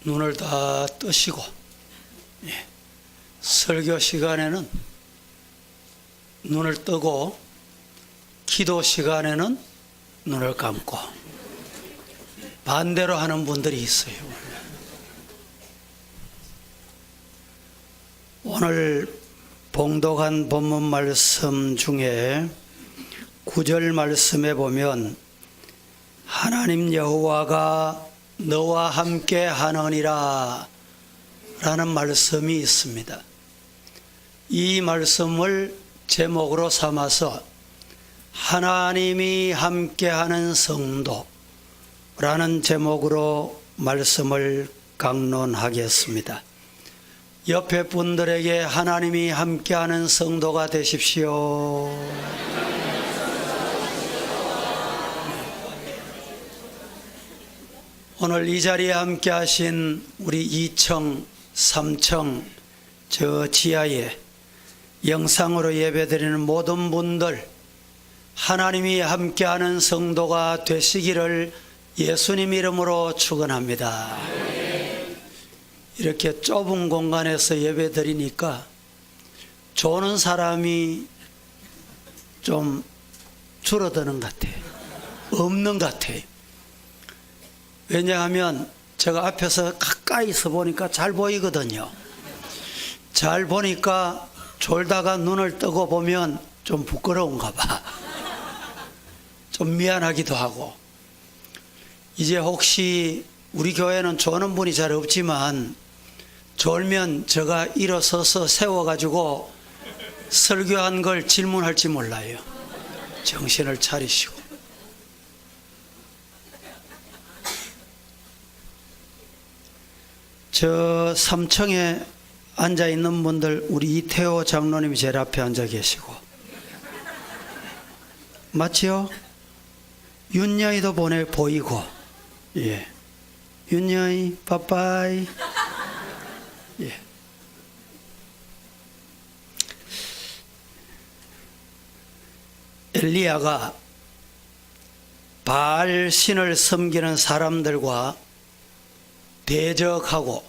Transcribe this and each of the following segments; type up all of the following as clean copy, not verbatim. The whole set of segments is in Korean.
눈을 다 뜨시고, 설교 시간에는 눈을 뜨고 기도 시간에는 눈을 감고 반대로 하는 분들이 있어요. 오늘 봉독한 본문 말씀 중에 9절 말씀에 보면 하나님 여호와가 너와 함께 하느니라 라는 말씀이 있습니다. 이 말씀을 제목으로 삼아서 하나님이 함께하는 성도라는 제목으로 말씀을 강론하겠습니다. 옆에 분들에게 하나님이 함께하는 성도가 되십시오. 오늘 이 자리에 함께하신 우리 2청, 3청 저 지하에 영상으로 예배드리는 모든 분들, 하나님이 함께하는 성도가 되시기를 예수님 이름으로 축원합니다. 이렇게 좁은 공간에서 예배드리니까 조는 사람이 좀 줄어드는 것 같아요. 없는 것 같아요. 왜냐하면 제가 앞에서 가까이서 보니까 잘 보이거든요. 잘 보니까 졸다가 눈을 뜨고 보면 좀 부끄러운가 봐. 좀 미안하기도 하고. 이제 혹시 우리 교회는 조는 분이 잘 없지만 졸면 제가 일어서서 세워가지고 설교한 걸 질문할지 몰라요. 정신을 차리시고. 저 3층에 앉아있는 분들, 우리 이태호 장로님이 제일 앞에 앉아 계시고, 맞지요? 윤여이도 보이고, 예. 윤여이, 빠빠이. 예. 엘리야가 바알 신을 섬기는 사람들과 대적하고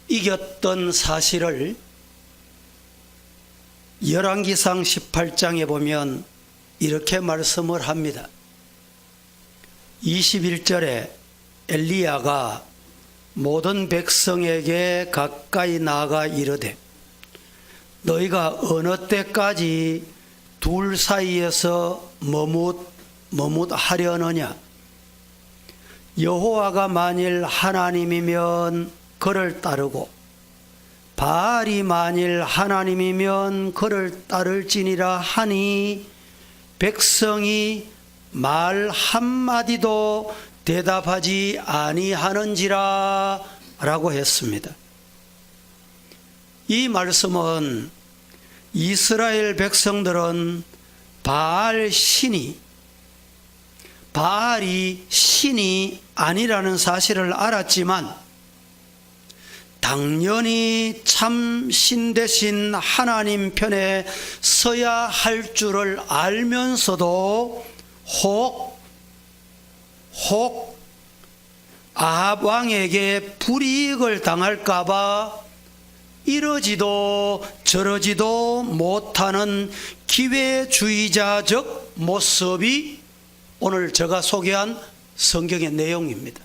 이겼던 사실을 열왕기상 18장에 보면 이렇게 말씀을 합니다. 21절에 엘리야가 모든 백성에게 가까이 나아가 이르되 너희가 어느 때까지 둘 사이에서 머뭇하려느냐. 여호와가 만일 하나님이면 그를 따르고 바알이 만일 하나님이면 그를 따를지니라 하니 백성이 말 한마디도 대답하지 아니하는지라 라고 했습니다. 이 말씀은 이스라엘 백성들은 바알이 신이 아니라는 사실을 알았지만 당연히 참 신 대신 하나님 편에 서야 할 줄을 알면서도 혹 아합 왕에게 불이익을 당할까봐 이러지도 저러지도 못하는 기회주의자적 모습이 오늘 제가 소개한 성경의 내용입니다.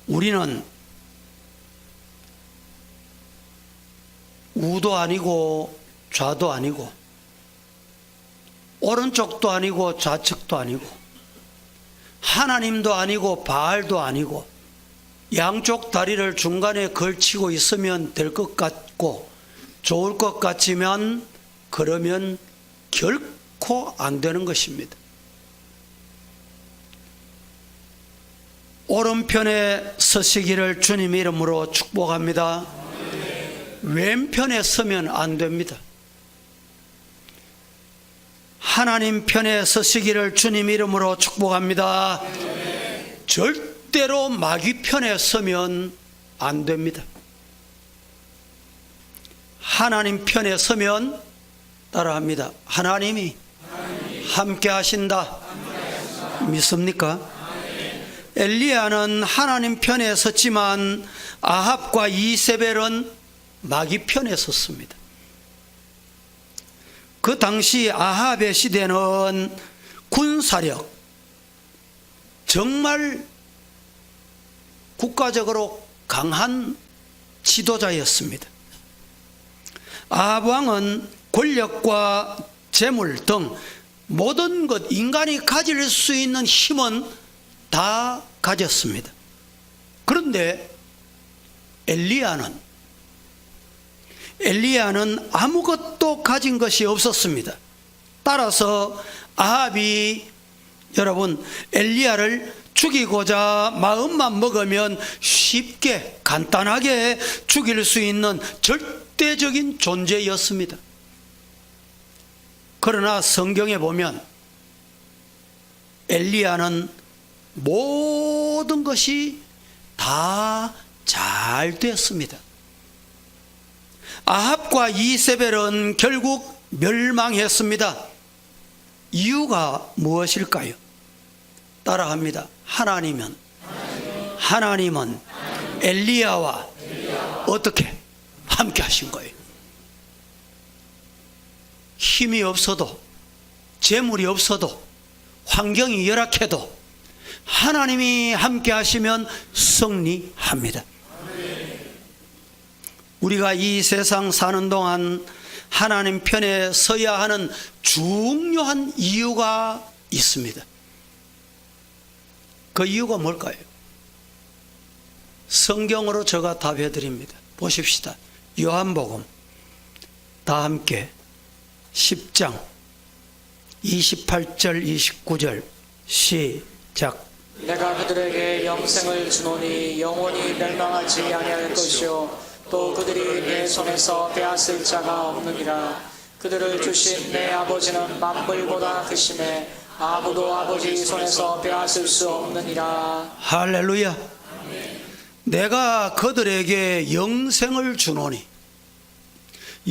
우리는 우도 아니고 좌도 아니고 오른쪽도 아니고 좌측도 아니고 하나님도 아니고 바알도 아니고 양쪽 다리를 중간에 걸치고 있으면 될 것 같고 좋을 것 같지만 그러면 결코 안 되는 것입니다. 오른편에 서시기를 주님 이름으로 축복합니다. 왼편에 서면 안 됩니다. 하나님 편에 서시기를 주님 이름으로 축복합니다. 절대로 마귀 편에 서면 안 됩니다. 하나님 편에 서면 따라합니다. 하나님이 함께 하신다. 믿습니까? 엘리야는 하나님 편에 섰지만 아합과 이세벨은 마귀 편에 섰습니다. 그 당시 아합의 시대는 군사력, 정말 국가적으로 강한 지도자였습니다. 아합 왕은 권력과 재물 등 모든 것, 인간이 가질 수 있는 힘은 다 가졌습니다. 그런데 엘리야는 아무것도 가진 것이 없었습니다. 따라서 아합이 여러분 엘리야를 죽이고자 마음만 먹으면 쉽게 간단하게 죽일 수 있는 절대적인 존재였습니다. 그러나 성경에 보면 엘리야는 모든 것이 다 잘 됐습니다. 아합과 이세벨은 결국 멸망했습니다. 이유가 무엇일까요? 따라합니다. 하나님은 엘리야와 어떻게 함께 하신 거예요? 힘이 없어도, 재물이 없어도, 환경이 열악해도 하나님이 함께 하시면 승리합니다. 우리가 이 세상 사는 동안 하나님 편에 서야 하는 중요한 이유가 있습니다. 그 이유가 뭘까요? 성경으로 제가 답해 드립니다. 보십시다. 요한복음 다 함께 10장 28절 29절 시작. 내가 그들에게 영생을 주노니 영원히 멸망하지 아니할 것이요 또 그들이 내 손에서 빼앗을 자가 없느니라. 그들을 주신 내 아버지는 만물보다 크심에 아무도 아버지 손에서 빼앗을 수 없느니라. 할렐루야. 내가 그들에게 영생을 주노니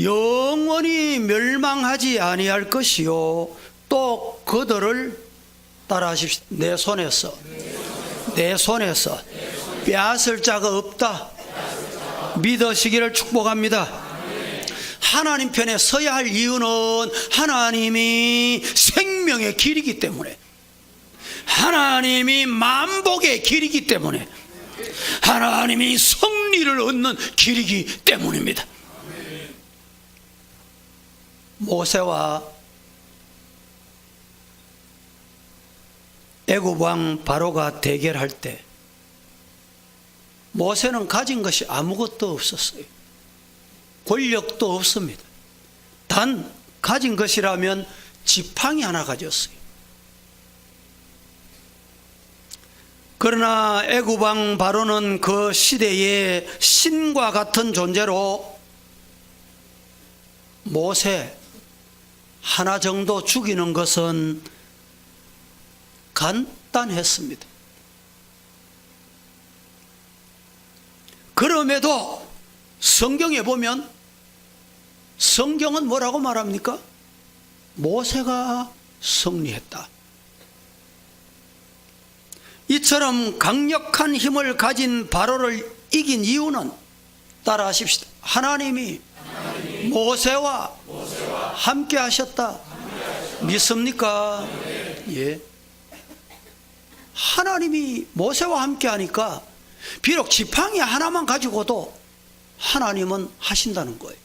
영원히 멸망하지 아니할 것이요 또 그들을 따라하십시오. 내 손에서 빼앗을 자가 없다. 믿으시기를 축복합니다. 하나님 편에 서야 할 이유는 하나님이 생명의 길이기 때문에, 하나님이 만복의 길이기 때문에, 하나님이 승리를 얻는 길이기 때문입니다. 모세와 애굽 왕 바로가 대결할 때 모세는 가진 것이 아무것도 없었어요. 권력도 없습니다. 단 가진 것이라면 지팡이 하나 가졌어요. 그러나 애굽 왕 바로는 그 시대의 신과 같은 존재로 모세 하나 정도 죽이는 것은 간단했습니다. 그럼에도 성경에 보면 성경은 뭐라고 말합니까? 모세가 승리했다. 이처럼 강력한 힘을 가진 바로를 이긴 이유는 따라하십시다. 하나님이 모세와 함께 하셨다. 믿습니까? 예. 하나님이 모세와 함께 하니까 비록 지팡이 하나만 가지고도 하나님은 하신다는 거예요.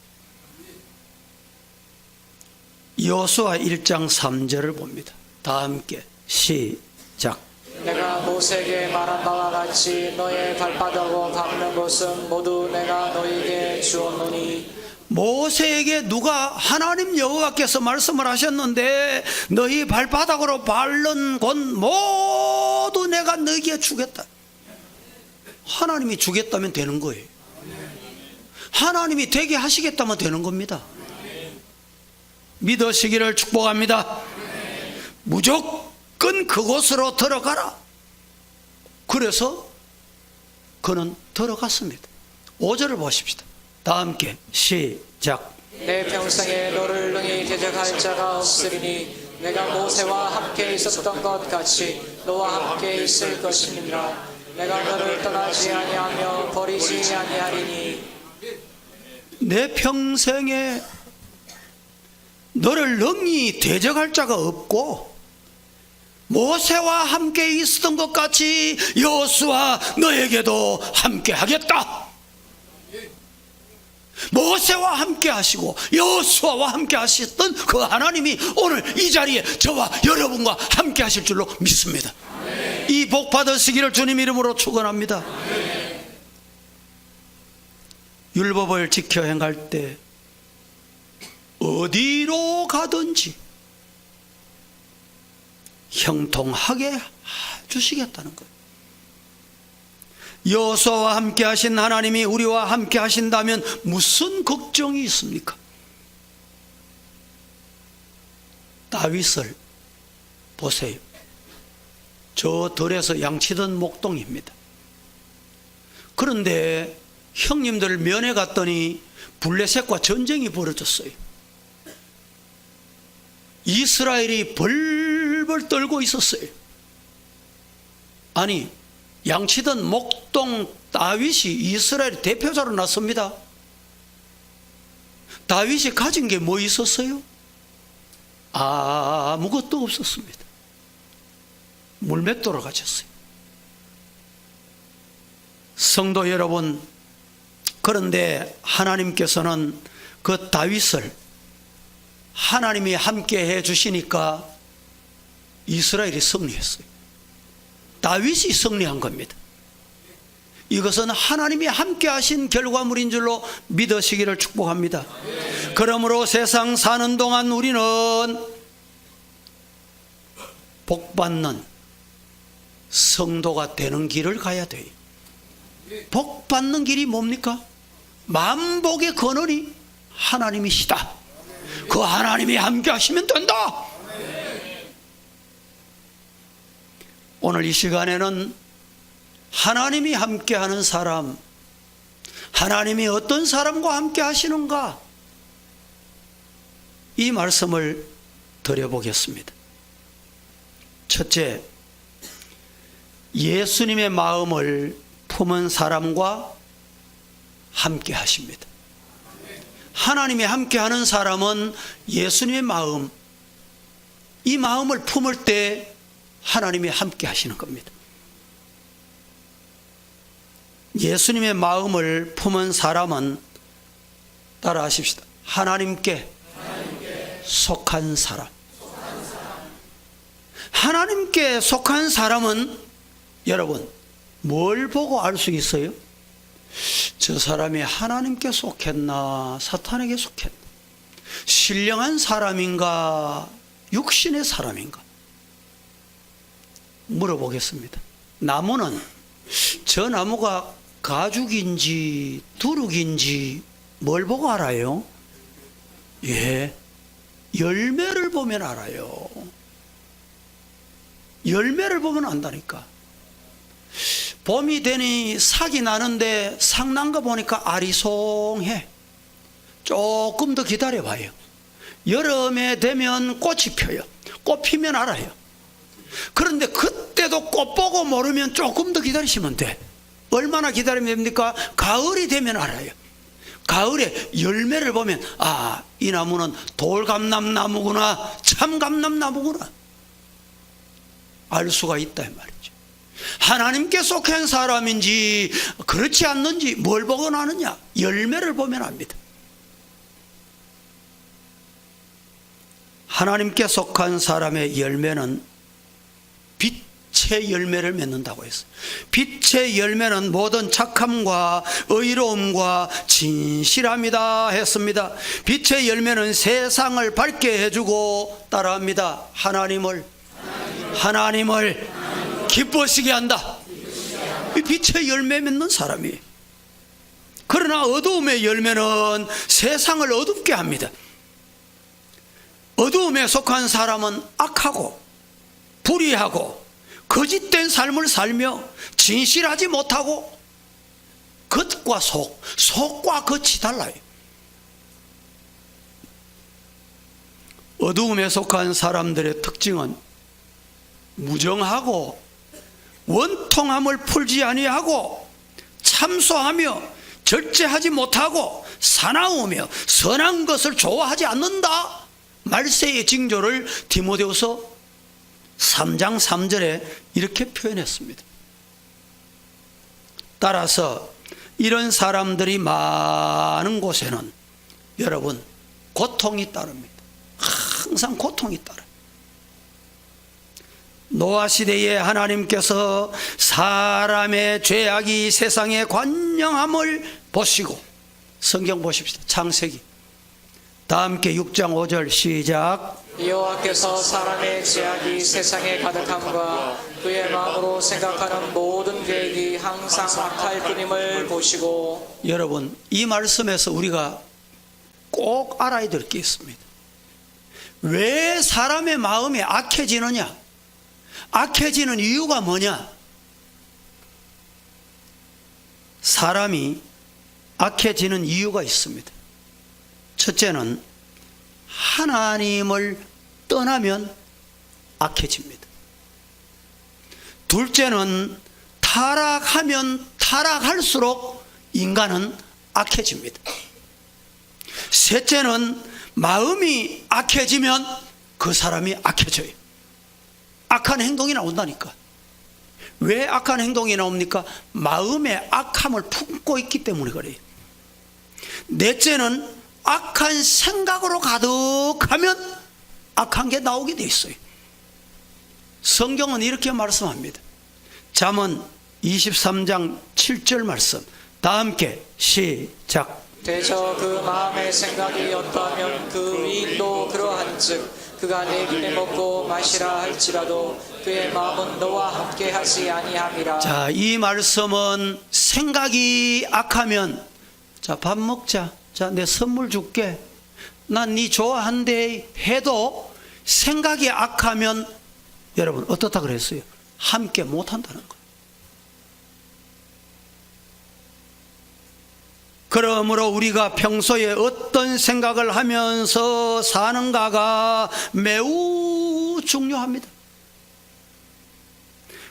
여호수아 1장 3절을 봅니다. 다 함께 시작. 내가 모세에게 말한 바와 같이 너의 발바닥으로 밟는 것은 모두 내가 너에게 주었노니. 모세에게 누가 하나님 여호와께서 말씀을 하셨는데 너희 발바닥으로 밟는 곳 모두 내가 너희에게 주겠다. 하나님이 주겠다면 되는 거예요. 하나님이 되게 하시겠다면 되는 겁니다. 믿으시기를 축복합니다. 무조건 그곳으로 들어가라. 그래서 그는 들어갔습니다. 5절을 보십시다. 다 함께 시작. 내 평생에 너를 능히 대적할 자가 없으리니 내가 모세와 함께 있었던 것 같이 너와 함께 있을 것이니라. 내가 너를 떠나지 아니하며 버리지 아니하리니 내 평생에 너를 능히 대적할 자가 없고 모세와 함께 있었던 것 같이 여호수아 너에게도 함께 하겠다. 모세와 함께 하시고 여호수아와 함께 하셨던 그 하나님이 오늘 이 자리에 저와 여러분과 함께 하실 줄로 믿습니다. 이 복 받으시기를 주님 이름으로 축원합니다. 율법을 지켜 행할 때 어디로 가든지 형통하게 주시겠다는 거예요. 여호수아와 함께 하신 하나님이 우리와 함께 하신다면 무슨 걱정이 있습니까? 다윗을 보세요. 저 들에서 양치던 목동입니다. 그런데 형님들 면회 갔더니 블레셋과 전쟁이 벌어졌어요. 이스라엘이 벌벌 떨고 있었어요. 아니, 양치던 목동 다윗이 이스라엘 대표자로 났습니다. 다윗이 가진 게 뭐 있었어요? 아무것도 없었습니다. 물맷돌을 가졌어요. 성도 여러분, 그런데 하나님께서는 그 다윗을 하나님이 함께 해 주시니까 이스라엘이 승리했어요. 다윗이 승리한 겁니다. 이것은 하나님이 함께 하신 결과물인 줄로 믿으시기를 축복합니다. 그러므로 세상 사는 동안 우리는 복받는 성도가 되는 길을 가야 돼요. 복받는 길이 뭡니까? 만복의 근원이 하나님이시다. 그 하나님이 함께 하시면 된다. 오늘 이 시간에는 하나님이 함께하는 사람, 하나님이 어떤 사람과 함께 하시는가, 이 말씀을 드려보겠습니다. 첫째, 예수님의 마음을 품은 사람과 함께 하십니다. 하나님이 함께하는 사람은 예수님의 마음, 이 마음을 품을 때 하나님이 함께 하시는 겁니다. 예수님의 마음을 품은 사람은 따라 하십시다. 하나님께 속한 사람. 하나님께 속한 사람은 여러분 뭘 보고 알 수 있어요? 저 사람이 하나님께 속했나 사탄에게 속했나, 신령한 사람인가 육신의 사람인가 물어보겠습니다. 나무는 저 나무가 가죽인지 두룩인지 뭘 보고 알아요? 예, 열매를 보면 알아요. 열매를 보면 안다니까. 봄이 되니 삭이 나는데 삭 난 거 보니까 아리송해. 조금 더 기다려봐요. 여름에 되면 꽃이 펴요. 꽃 피면 알아요. 그런데 그때도 꽃 보고 모르면 조금 더 기다리시면 돼. 얼마나 기다리면 됩니까? 가을이 되면 알아요. 가을에 열매를 보면 이 나무는 돌감람나무구나, 참감람나무구나 알 수가 있다 이 말이죠. 하나님께 속한 사람인지 그렇지 않는지 뭘 보고 나느냐? 열매를 보면 압니다. 하나님께 속한 사람의 열매는 빛의 열매를 맺는다고 했어요. 빛의 열매는 모든 착함과 의로움과 진실함이다 했습니다. 빛의 열매는 세상을 밝게 해주고 따라합니다. 하나님을 기뻐하시게 한다. 이 빛의 열매 맺는 사람이. 그러나 어두움의 열매는 세상을 어둡게 합니다. 어두움에 속한 사람은 악하고 불의하고 거짓된 삶을 살며 진실하지 못하고 겉과 속과 겉이 달라요. 어두움에 속한 사람들의 특징은 무정하고 원통함을 풀지 아니하고 참소하며 절제하지 못하고 사나우며 선한 것을 좋아하지 않는다. 말세의 징조를 디모데후서 3장 3절에 이렇게 표현했습니다. 따라서 이런 사람들이 많은 곳에는 여러분 고통이 따릅니다. 항상 고통이 따릅니다. 노아 시대에 하나님께서 사람의 죄악이 세상에 관영함을 보시고, 성경 보십시다. 창세기 다 함께 6장 5절 시작. 여호와께서 사람의 죄악이 세상에 가득함과 그의 마음으로 생각하는 모든 계획이 항상 악할 뿐임을 보시고. 여러분, 이 말씀에서 우리가 꼭 알아야 될 게 있습니다. 왜 사람의 마음이 악해지느냐? 악해지는 이유가 뭐냐? 사람이 악해지는 이유가 있습니다. 첫째는 하나님을 떠나면 악해집니다. 둘째는 타락하면 타락할수록 인간은 악해집니다. 셋째는 마음이 악해지면 그 사람이 악해져요. 악한 행동이 나온다니까. 왜 악한 행동이 나옵니까? 마음에 악함을 품고 있기 때문에 그래요. 넷째는 악한 생각으로 가득하면 악한 게 나오게 돼 있어요. 성경은 이렇게 말씀합니다. 잠언 23장 7절 말씀 다 함께 시작. 대저 그 마음의 생각이 어떠하면 그 위인도 그러한즉 그가 내 길에 먹고 마시라 할지라도 그의 마음은 너와 함께 하지 아니함이라. 자, 이 말씀은 생각이 악하면 자, 밥 먹자. 자, 내 선물 줄게. 난 네 좋아한대 해도 생각이 악하면 여러분 어떻다 그랬어요? 함께 못 한다는 거예요. 그러므로 우리가 평소에 어떤 생각을 하면서 사는가가 매우 중요합니다.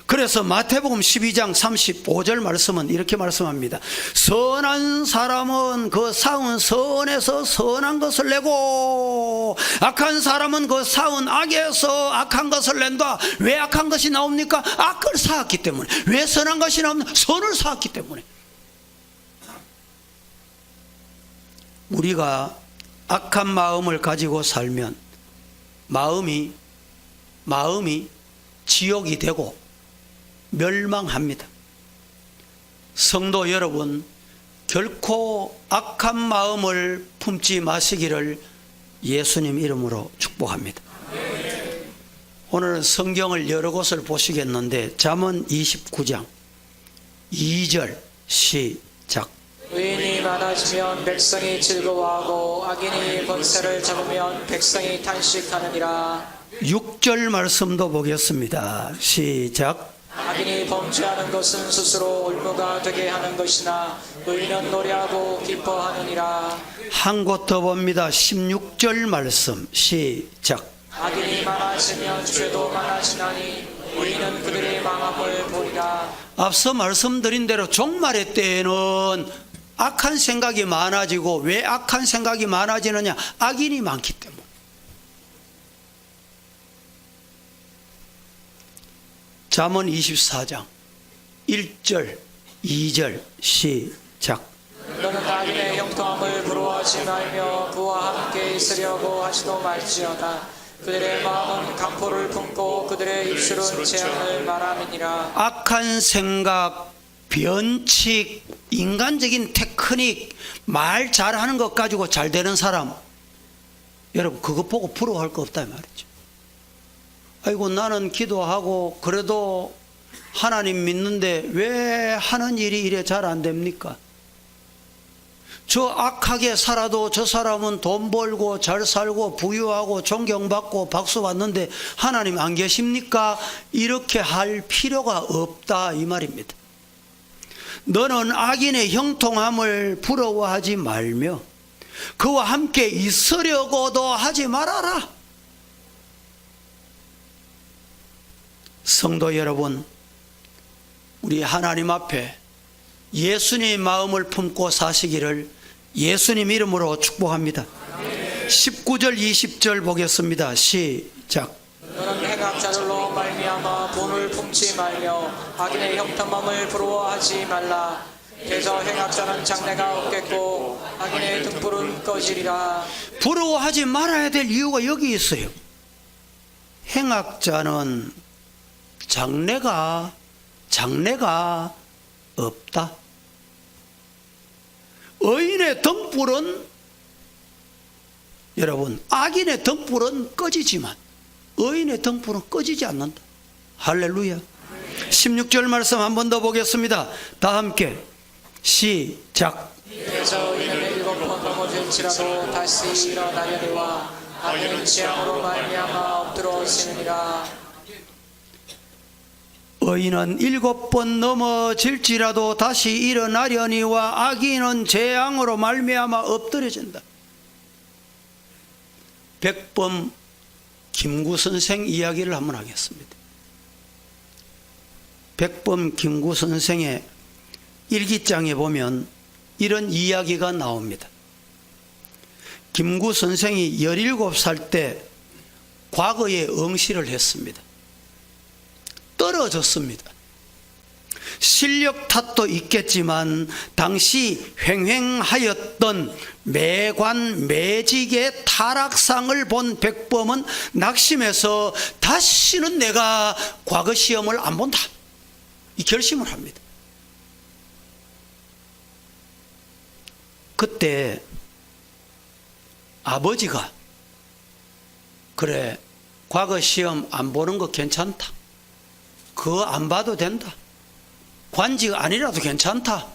그래서 마태복음 12장 35절 말씀은 이렇게 말씀합니다. 선한 사람은 그 쌓은 선에서 선한 것을 내고 악한 사람은 그 쌓은 악에서 악한 것을 낸다. 왜 악한 것이 나옵니까? 악을 쌓았기 때문에. 왜 선한 것이 나옵니까? 선을 쌓았기 때문에. 우리가 악한 마음을 가지고 살면 마음이 지옥이 되고 멸망합니다. 성도 여러분, 결코 악한 마음을 품지 마시기를 예수님 이름으로 축복합니다. 오늘은 성경을 여러 곳을 보시겠는데 잠언 29장 2절 시작. 의인이 많아지면 백성이 즐거워하고 악인이 권세를 잡으면 백성이 탄식하느니라. 6절 말씀도 보겠습니다. 시작. 악인이 범죄하는 것은 스스로 올무가 되게 하는 것이나 의인은 노래하고 기뻐하느니라. 한 곳 더 봅니다. 16절 말씀 시작. 악인이 많아지면 죄도 많아지나니 의인은 그들의 망함을 보리라. 앞서 말씀드린 대로 종말의 때에는 악한 생각이 많아지고, 왜 악한 생각이 많아지느냐? 악인이 많기 때문에. 잠언 24장 1절 2절 시작. 너는 악인의 형통함을 부러워하지 말며 그와 함께 있으려고 하지도 말지어다. 그들의 마음은 강포를 품고 그들의 입술은 재앙을 말함이니라. 악한 생각, 변칙, 인간적인 테크닉, 말 잘하는 것 가지고 잘 되는 사람, 여러분 그것 보고 부러워할 거 없다 이 말이죠. 아이고 나는 기도하고 그래도 하나님 믿는데 왜 하는 일이 이래 잘 안 됩니까? 저 악하게 살아도 저 사람은 돈 벌고 잘 살고 부유하고 존경받고 박수 받는데 하나님 안 계십니까? 이렇게 할 필요가 없다 이 말입니다. 너는 악인의 형통함을 부러워하지 말며 그와 함께 있으려고도 하지 말아라. 성도 여러분, 우리 하나님 앞에 예수님 마음을 품고 사시기를 예수님 이름으로 축복합니다. 19절 20절 보겠습니다. 시작. 너는 행악자들로 말미암아 돈을 품지 말며 악인의 형통함을 부러워하지 말라. 그래서 행악자는 장래가 없겠고 악인의 등불은 꺼지리라. 부러워하지 말아야 될 이유가 여기 있어요. 행악자는 장래가 없다. 의인의 등불은, 여러분, 악인의 등불은 꺼지지만 의인의 등불은 꺼지지 않는다. 할렐루야. 16절 말씀 한 번 더 보겠습니다. 다 함께 시작. 그래서 이는 7번 넘어질지라도 다시 일어나려니와 악인은 재앙으로 말미암아 엎드러지느니라. 의인은 7번 넘어질지라도 다시 일어나려니와 악인은 재앙으로 말미암아 엎드려진다. 백범 김구 선생 이야기를 한번 하겠습니다. 백범 김구 선생의 일기장에 보면 이런 이야기가 나옵니다. 김구 선생이 17살 때 과거에 응시를 했습니다. 떨어졌습니다. 실력 탓도 있겠지만 당시 횡행하였던 매관 매직의 타락상을 본 백범은 낙심해서 다시는 내가 과거 시험을 안 본다, 이 결심을 합니다. 그때 아버지가 그래, 과거 시험 안 보는 거 괜찮다, 그거 안 봐도 된다, 관직 아니라도 괜찮다.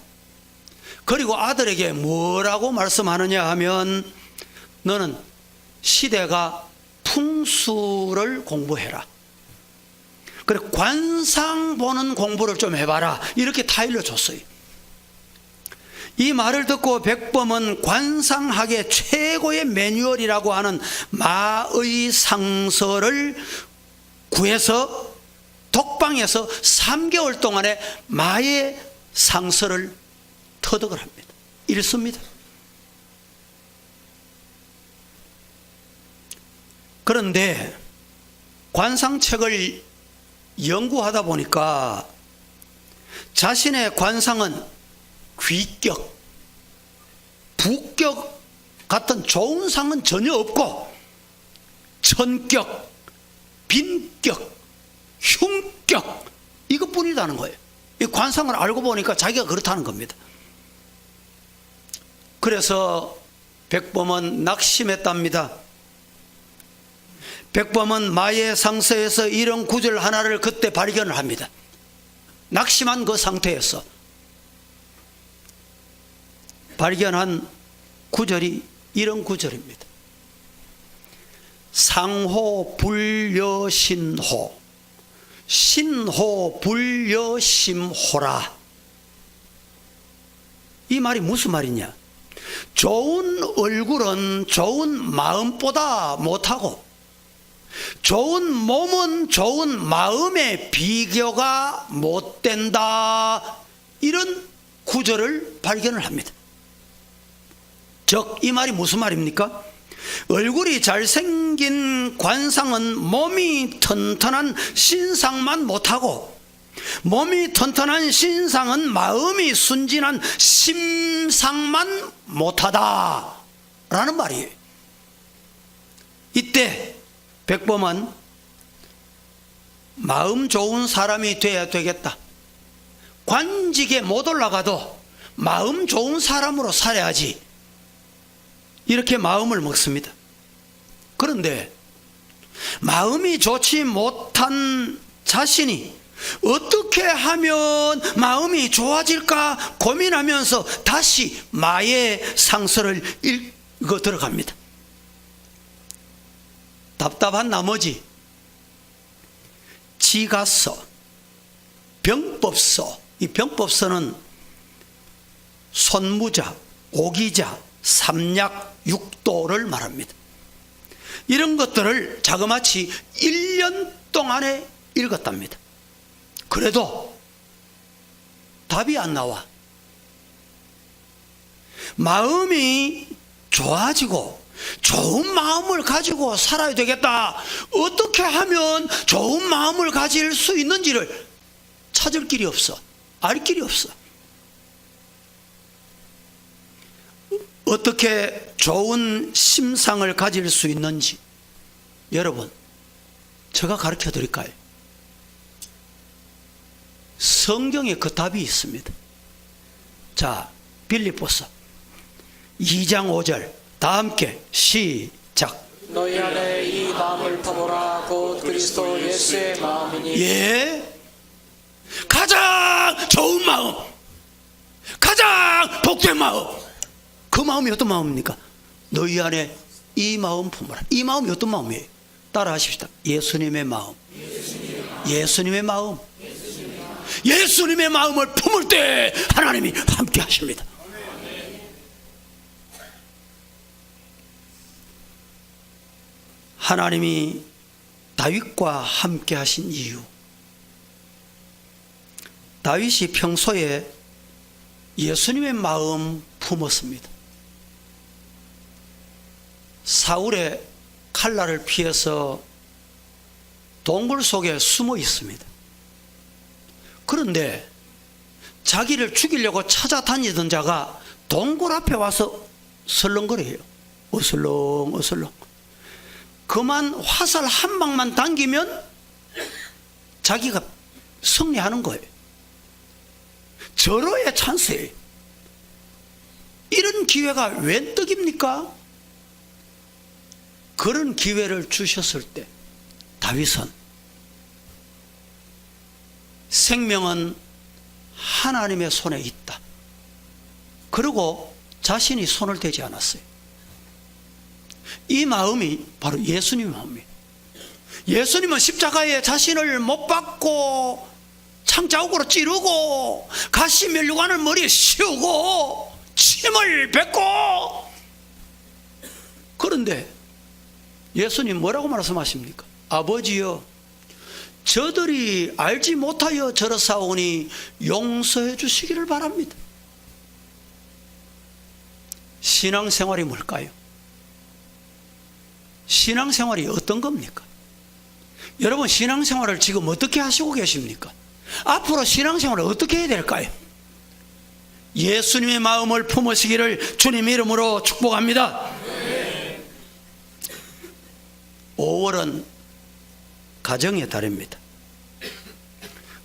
그리고 아들에게 뭐라고 말씀하느냐 하면, 너는 시대가 풍수를 공부해라, 그래 관상 보는 공부를 좀 해봐라, 이렇게 타일러 줬어요. 이 말을 듣고 백범은 관상학의 최고의 매뉴얼이라고 하는 마의 상서를 구해서 독방에서 3개월 동안에 마의 상서를 터득을 합니다. 읽습니다. 그런데 관상책을 연구하다 보니까 자신의 관상은 귀격, 부격 같은 좋은 상은 전혀 없고 천격, 빈격, 흉격 이것뿐이라는 거예요. 이 관상을 알고 보니까 자기가 그렇다는 겁니다. 그래서 백범은 낙심했답니다. 백범은 마의 상서에서 이런 구절 하나를 그때 발견을 합니다. 낙심한 그 상태에서 발견한 구절이 이런 구절입니다. 상호 불여 신호, 신호 불여 심호라. 이 말이 무슨 말이냐? 좋은 얼굴은 좋은 마음보다 못하고 좋은 몸은 좋은 마음의 비교가 못 된다, 이런 구절을 발견을 합니다. 즉, 이 말이 무슨 말입니까? 얼굴이 잘생긴 관상은 몸이 튼튼한 신상만 못하고, 몸이 튼튼한 신상은 마음이 순진한 심상만 못하다 라는 말이에요. 이때 백범은 마음 좋은 사람이 돼야 되겠다, 관직에 못 올라가도 마음 좋은 사람으로 살아야지, 이렇게 마음을 먹습니다. 그런데 마음이 좋지 못한 자신이 어떻게 하면 마음이 좋아질까 고민하면서 다시 마의 상서를 읽어 들어갑니다. 답답한 나머지 지가서, 병법서, 이 병법서는 손무자, 오기자, 삼약, 육도를 말합니다. 이런 것들을 자그마치 1년 동안에 읽었답니다. 그래도 답이 안 나와. 마음이 좋아지고 좋은 마음을 가지고 살아야 되겠다. 어떻게 하면 좋은 마음을 가질 수 있는지를 찾을 길이 없어. 알 길이 없어. 어떻게 좋은 심상을 가질 수 있는지 여러분, 제가 가르쳐 드릴까요? 성경에 그 답이 있습니다. 자, 빌립보서 2장 5절 다 함께 시작. 너희 안에 이 마음을 품으라. 곧 그리스도 예수의 마음이니. 예, 가장 좋은 마음, 가장 복된 마음, 그 마음이 어떤 마음입니까? 너희 안에 이 마음 품으라. 이 마음이 어떤 마음이에요? 따라 하십시다. 예수님의 마음. 예수님의 마음. 예수님의 마음을 품을 때 하나님이 함께 하십니다. 하나님이 다윗과 함께 하신 이유, 다윗이 평소에 예수님의 마음 품었습니다. 사울의 칼날을 피해서 동굴 속에 숨어 있습니다. 그런데 자기를 죽이려고 찾아다니던 자가 동굴 앞에 와서 설렁거려요. 어슬렁 어슬렁. 그만 화살 한 방만 당기면 자기가 승리하는 거예요. 절호의 찬스예요. 이런 기회가 웬 떡입니까? 그런 기회를 주셨을 때 다윗은 생명은 하나님의 손에 있다. 그리고 자신이 손을 대지 않았어요. 이 마음이 바로 예수님의 마음이에요. 예수님은 십자가에 자신을 못 박고 창자국으로 찌르고 가시 면류관을 머리에 씌우고 침을 뱉고, 그런데 예수님 뭐라고 말씀하십니까? 아버지여, 저들이 알지 못하여 저렇사오니 용서해 주시기를 바랍니다. 신앙생활이 뭘까요? 신앙생활이 어떤 겁니까? 여러분, 신앙생활을 지금 어떻게 하시고 계십니까? 앞으로 신앙생활을 어떻게 해야 될까요? 예수님의 마음을 품으시기를 주님 이름으로 축복합니다. 5월은 가정의 달입니다.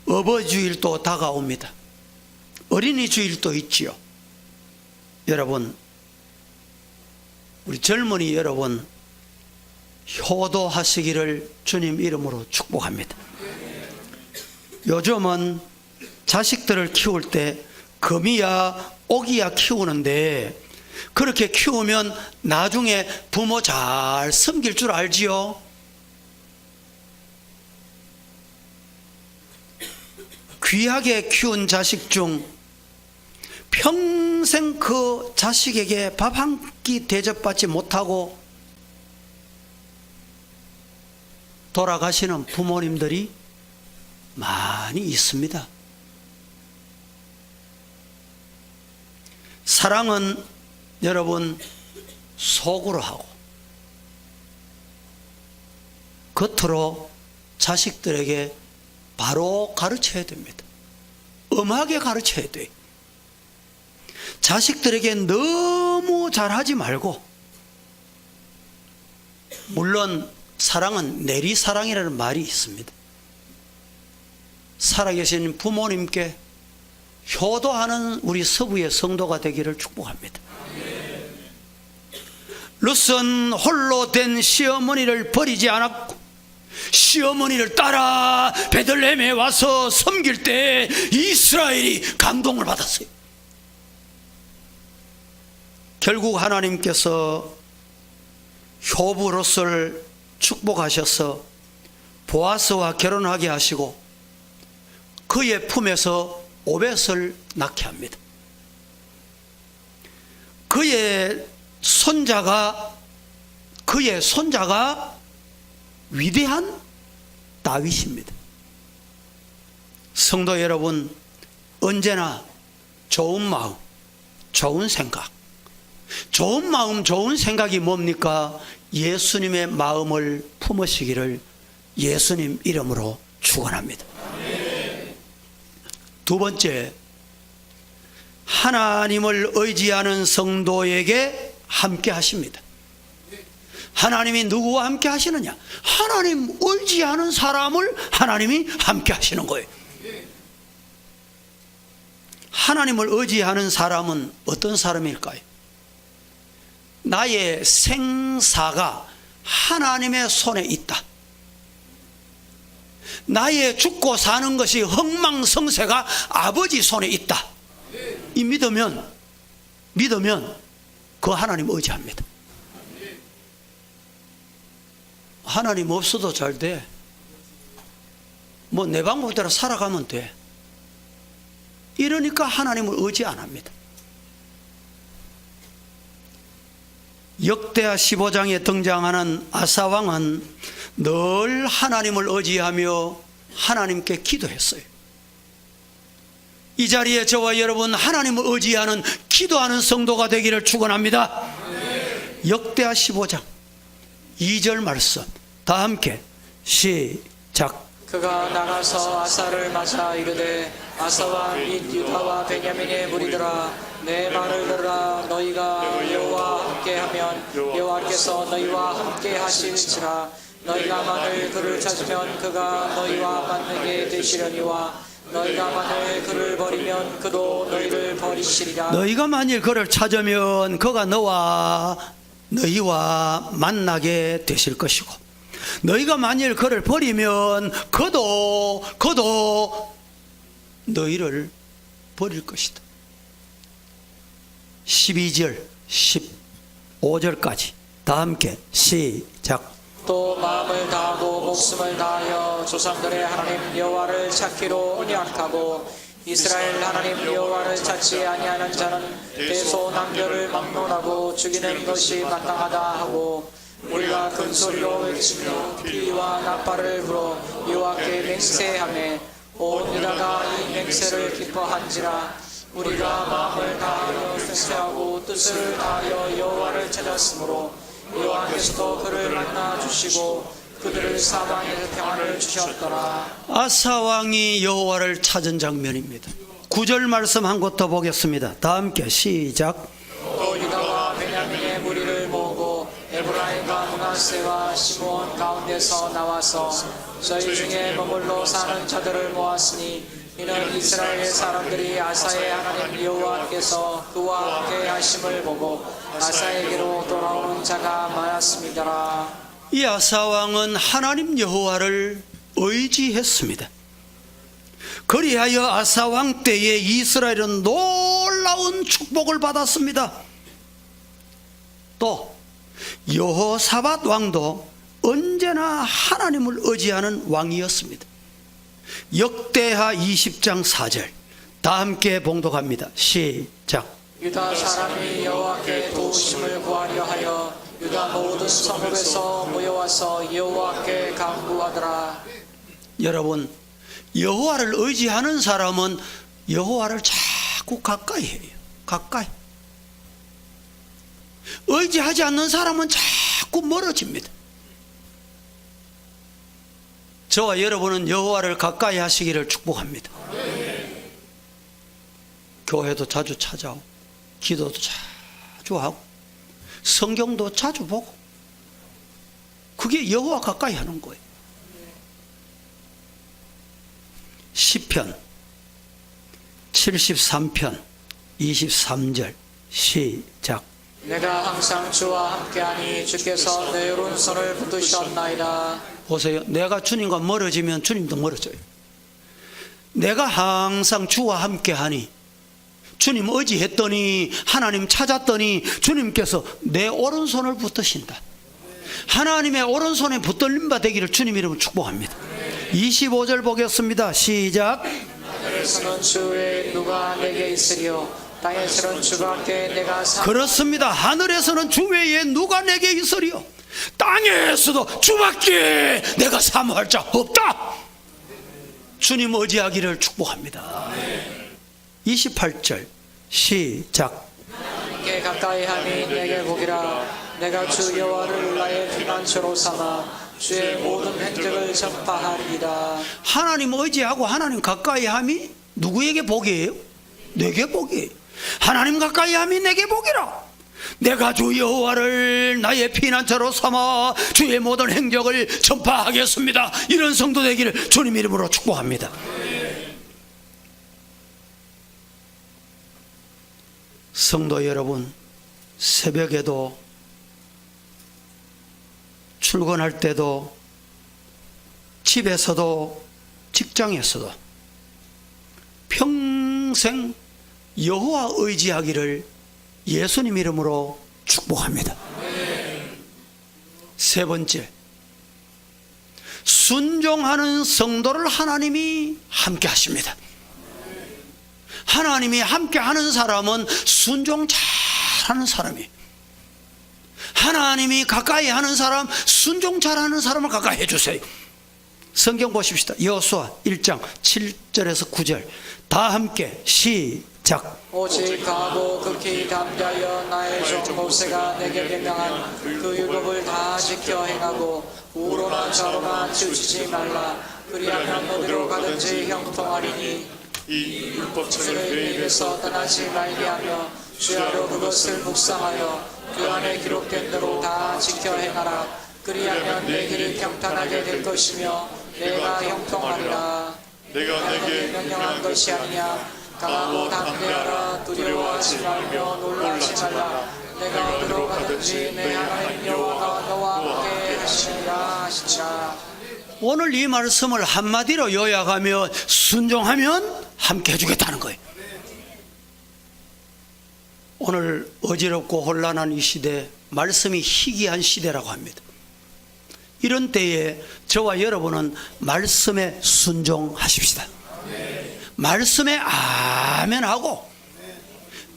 어버이주일도 다가옵니다. 어린이주일도 있지요. 여러분, 우리 젊은이 여러분, 효도하시기를 주님 이름으로 축복합니다. 요즘은 자식들을 키울 때 금이야 오기야 키우는데, 그렇게 키우면 나중에 부모 잘 섬길 줄 알지요? 귀하게 키운 자식 중 평생 그 자식에게 밥 한 끼 대접받지 못하고 돌아가시는 부모님들이 많이 있습니다. 사랑은 여러분 속으로 하고 겉으로 자식들에게 바로 가르쳐야 됩니다. 엄하게 가르쳐야 돼요. 자식들에게 너무 잘하지 말고, 물론 사랑은 내리사랑이라는 말이 있습니다. 살아계신 부모님께 효도하는 우리 서부의 성도가 되기를 축복합니다. 룻은 홀로 된 시어머니를 버리지 않았고 시어머니를 따라 베들레헴에 와서 섬길 때 이스라엘이 감동을 받았어요. 결국 하나님께서 효부 룻을 축복하셔서 보아스와 결혼하게 하시고 그의 품에서 오벳을 낳게 합니다. 그의 손자가 위대한 다윗입니다. 성도 여러분, 언제나 좋은 마음, 좋은 생각, 좋은 마음, 좋은 생각이 뭡니까? 예수님의 마음을 품으시기를 예수님 이름으로 축원합니다. 두 번째, 하나님을 의지하는 성도에게 함께 하십니다. 하나님이 누구와 함께 하시느냐? 하나님 의지하는 사람을 하나님이 함께 하시는 거예요. 하나님을 의지하는 사람은 어떤 사람일까요? 나의 생사가 하나님의 손에 있다. 나의 죽고 사는 것이 흥망성쇠가 아버지 손에 있다. 이 믿으면 그 하나님 의지합니다. 하나님 없어도 잘 돼. 뭐 내 방법대로 살아가면 돼. 이러니까 하나님을 의지 안 합니다. 역대하 15장에 등장하는 아사왕은 늘 하나님을 의지하며 하나님께 기도했어요. 이 자리에 저와 여러분 하나님을 의지하는 기도하는 성도가 되기를 축원합니다. 역대하 15장 2절 말씀 다 함께 시작. 그가 나가서 아사를 맞아 이르되 아사와 및 유다와 베냐민의 무리들아 내 말을 들으라. 너희가 여호와와 함께하면 여호와께서 너희와 함께 하실지라. 너희가 만일 그를 찾으면 그가 너희와 만나게 되시려니와 너희가 만일 그를 버리면 그도 너희를 버리시리라. 너희가 만일 그를 찾으면 그가 너희와 만나게 되실 것이고 너희가 만일 그를 버리면 그도 너희를 버릴 것이다. 12절 15절까지 다 함께 시작. 또 마음을 다하고 목숨을 다하여 조상들의 하나님 여호와를 찾기로 언약하고 이스라엘 하나님 여호와를 찾지 아니하는 자는 대소남녀를 막론하고 죽이는 것이 마땅하다 하고 우리가 큰 소리로 외치며 피와 나팔을 불어 여호와께 맹세하매 온 유다가 이 맹세를 기뻐한지라. 우리가 마음을 다하여 맹세하고 뜻을 다하여 여호와를 찾았으므로 여호와께서도 그를 만나 주시고 그들을 사방에서 평안을 주셨더라. 아사 왕이 여호와를 찾은 장면입니다. 9절 말씀 한 곳 더 보겠습니다. 다 함께 시작. 또 유다와 베냐민의 무리를 모으고 에브라임과 므낫세와 시므온 가운데서 나와서 저희 중에 머물러 사는 자들을 모았으니 이는 이스라엘 사람들이 아사의 하나님 여호와께서 그와 함께 하심을 보고 아사에게로 돌아오는 자가 많았습니다. 이 아사 왕은 하나님 여호와를 의지했습니다. 그리하여 아사 왕 때에 이스라엘은 놀라운 축복을 받았습니다. 또 여호사밧 왕도 언제나 하나님을 의지하는 왕이었습니다. 역대하 20장 4절 다 함께 봉독합니다. 시작. 유다 사람이 여호와께 도우심을 구하려 하여 유다 모든 성읍에서 모여와서 여호와께 간구하더라. 여러분, 여호와를 의지하는 사람은 여호와를 자꾸 가까이 해요. 가까이. 의지하지 않는 사람은 자꾸 멀어집니다. 저와 여러분은 여호와를 가까이 하시기를 축복합니다. 교회도 자주 찾아오고 기도도 자주 하고 성경도 자주 보고 그게 여호와 가까이 하는 거예요. 시편 73편 23절 시작. 내가 항상 주와 함께하니 주께서 내 오른손을 붙드셨나이다. 보세요. 내가 주님과 멀어지면 주님도 멀어져요. 내가 항상 주와 함께하니 주님 의지했더니 하나님 찾았더니 주님께서 내 오른손을 붙드신다. 하나님의 오른손에 붙들림 바 되기를 주님 이름으로 축복합니다. 25절 보겠습니다. 시작. 하늘에서는 주 외에 누가 내게 있으리요 땅에서는 주밖에 내가 그렇습니다. 하늘에서는 주 외에 누가 내게 있으리요 땅에서도 주밖에 내가 사모할 자 없다. 주님 의지하기를 축복합니다. 28절 시작. 내게 가까이 함이 내게 복이라. 내가 주 여호와를 나의 피난처로 삼아 주의 모든 행적을 전파하리이다. 하나님 의지하고 하나님 가까이 함이 누구에게 복이에요? 내게 복이에요. 하나님 가까이 함이 내게 복이라. 내가 주 여호와를 나의 피난처로 삼아 주의 모든 행적을 전파하겠습니다. 이런 성도 되기를 주님 이름으로 축복합니다. 성도 여러분, 새벽에도 출근할 때도 집에서도 직장에서도 평생 여호와 의지하기를 예수님 이름으로 축복합니다. 세 번째, 순종하는 성도를 하나님이 함께 하십니다. 하나님이 함께 하는 사람은 순종 잘하는 사람이에요. 하나님이 가까이 하는 사람, 순종 잘하는 사람을 가까이 해주세요. 성경 보십시다. 여호수아 1장 7절에서 9절 다 함께 시작. 오직 강하고 극히 담대하여 나의 종 모세가 내게 명령한 그 율법을 다 지켜 행하고 우로나 좌로나 치우치지 말라. 그리하면 어디로 가든지 형통하리니 이 율법책을 내 내 입에서 떠나지 말게 하며 주야로 그것을 묵상하여 그 안에 기록된 대로 다 지켜 행하라. 그리하면 내 길이 평탄하게 될 것이며 내가 형통하리라. 내가 내게 명령한 것이 아니냐. 강하고 담대하라. 두려워하지 말며 놀라지 말라. 내가 어디로 가든지 내 하나님 여호와가 너와 함께 하시리라 하시니라. 오늘 이 말씀을 한마디로 요약하면 순종하면 함께 해주겠다는 거예요. 오늘 어지럽고 혼란한 이 시대, 말씀이 희귀한 시대라고 합니다. 이런 때에 저와 여러분은 말씀에 순종하십시다. 말씀에 아멘하고,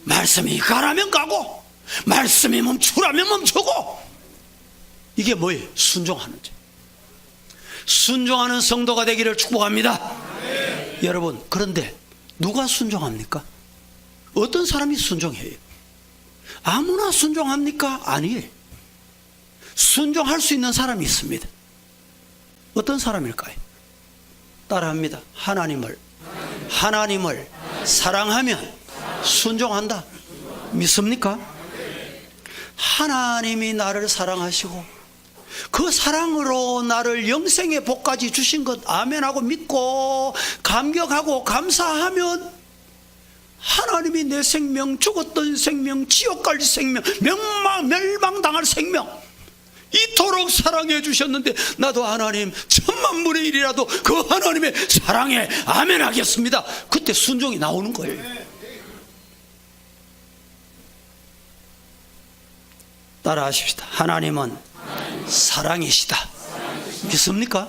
말씀이 가라면 가고, 말씀이 멈추라면 멈추고, 이게 뭐예요? 순종하는 자. 순종하는 성도가 되기를 축복합니다. 여러분, 그런데 누가 순종합니까? 어떤 사람이 순종해요? 아무나 순종합니까? 아니에요. 순종할 수 있는 사람이 있습니다. 어떤 사람일까요? 따라합니다. 하나님을 사랑하면 순종한다. 믿습니까? 하나님이 나를 사랑하시고 그 사랑으로 나를 영생의 복까지 주신 것 아멘하고 믿고 감격하고 감사하면 하나님이 내 생명, 죽었던 생명, 지옥 갈 생명, 멸망당할 생명 이토록 사랑해 주셨는데 나도 하나님 천만분의 일이라도 그 하나님의 사랑에 아멘하겠습니다. 그때 순종이 나오는 거예요. 따라하십시다. 하나님은 사랑이시다. 믿습니까?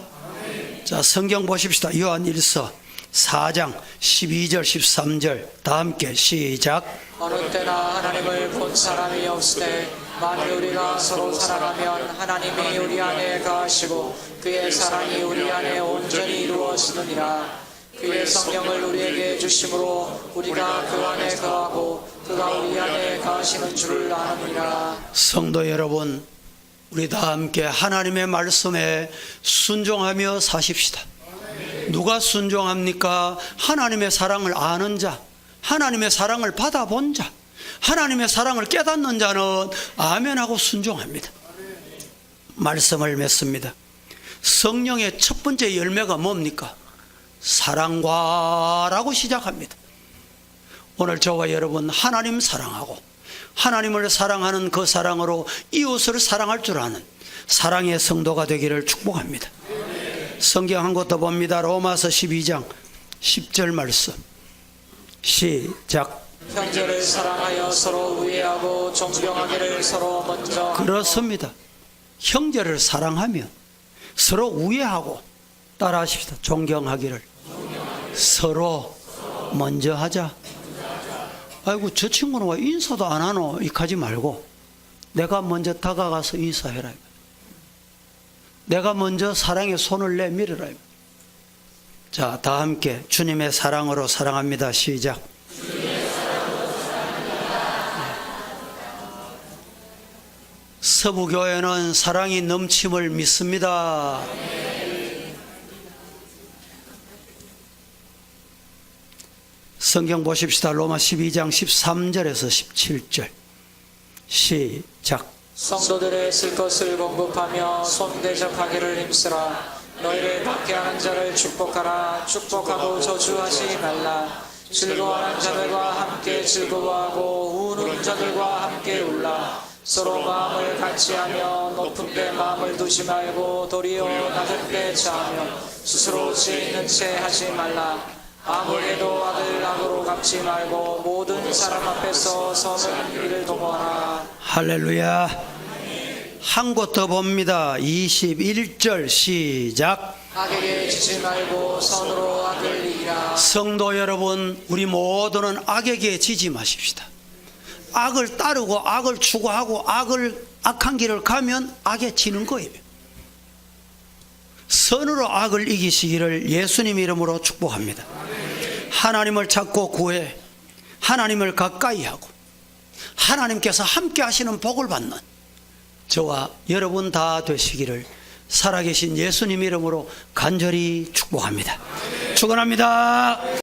자, 성경 보십시다. 요한 1서 4장 12절 13절 다 함께 시작. 어느 때나 하나님을 본 사람이 없으되 만일 우리가 서로 사랑하면 하나님이 우리 안에 거하시고 그의 사랑이 우리 안에 온전히 이루어지느니라. 그의 성령을 우리에게 주심으로 우리가 그 안에 거하고 그가 우리 안에 거하시는 줄을 아느니라. 성도 여러분, 우리 다 함께 하나님의 말씀에 순종하며 사십시다. 누가 순종합니까? 하나님의 사랑을 아는 자, 하나님의 사랑을 받아본 자, 하나님의 사랑을 깨닫는 자는 아멘하고 순종합니다. 말씀을 맺습니다. 성령의 첫 번째 열매가 뭡니까? 사랑과라고 시작합니다. 오늘 저와 여러분 하나님 사랑하고 하나님을 사랑하는 그 사랑으로 이웃을 사랑할 줄 아는 사랑의 성도가 되기를 축복합니다. 성경 한 곳 더 봅니다. 로마서 12장 10절 말씀 시작. 형제를 사랑하여 서로 우애하고 존경하기를 서로 먼저 그렇습니다. 형제를 사랑하면 서로 우애하고 따라하십시다. 존경하기를 서로 먼저 하자. 아이고 저 친구는 왜 인사도 안 하노? 이하지 말고 내가 먼저 다가가서 인사해라. 내가 먼저 사랑의 손을 내밀어라. 자, 다 함께 주님의 사랑으로 사랑합니다. 시작. 서부교회는 사랑이 넘침을 믿습니다. 성경 보십시다. 로마 12장 13절에서 17절. 시작. 성도들의 쓸 것을 공급하며 손 대접하기를 힘쓰라. 너희를 박해하는 자를 축복하라. 축복하고 저주하지 말라. 즐거워하는 자들과 함께 즐거워하고 우는 자들과 함께 울라. 서로 마음을 같이하며 높은 데 마음을 두지 말고 도리어 낮은 데 자하며 스스로 죄 있는 채 하지 말라. 아무에도 아들 악으로 갚지 말고 모든 사람 앞에서 선은 이를 도모하라. 할렐루야. 한 곳 더 봅니다. 21절 시작. 악에게 지지 말고 선으로 악을 이기라. 성도 여러분, 우리 모두는 악에게 지지 마십시다. 악을 따르고 악을 추구하고 악한 길을 가면 악에 지는 거예요. 선으로 악을 이기시기를 예수님 이름으로 축복합니다. 하나님을 찾고 구해 하나님을 가까이 하고 하나님께서 함께 하시는 복을 받는 저와 여러분 다 되시기를 살아계신 예수님 이름으로 간절히 축복합니다. 축원합니다.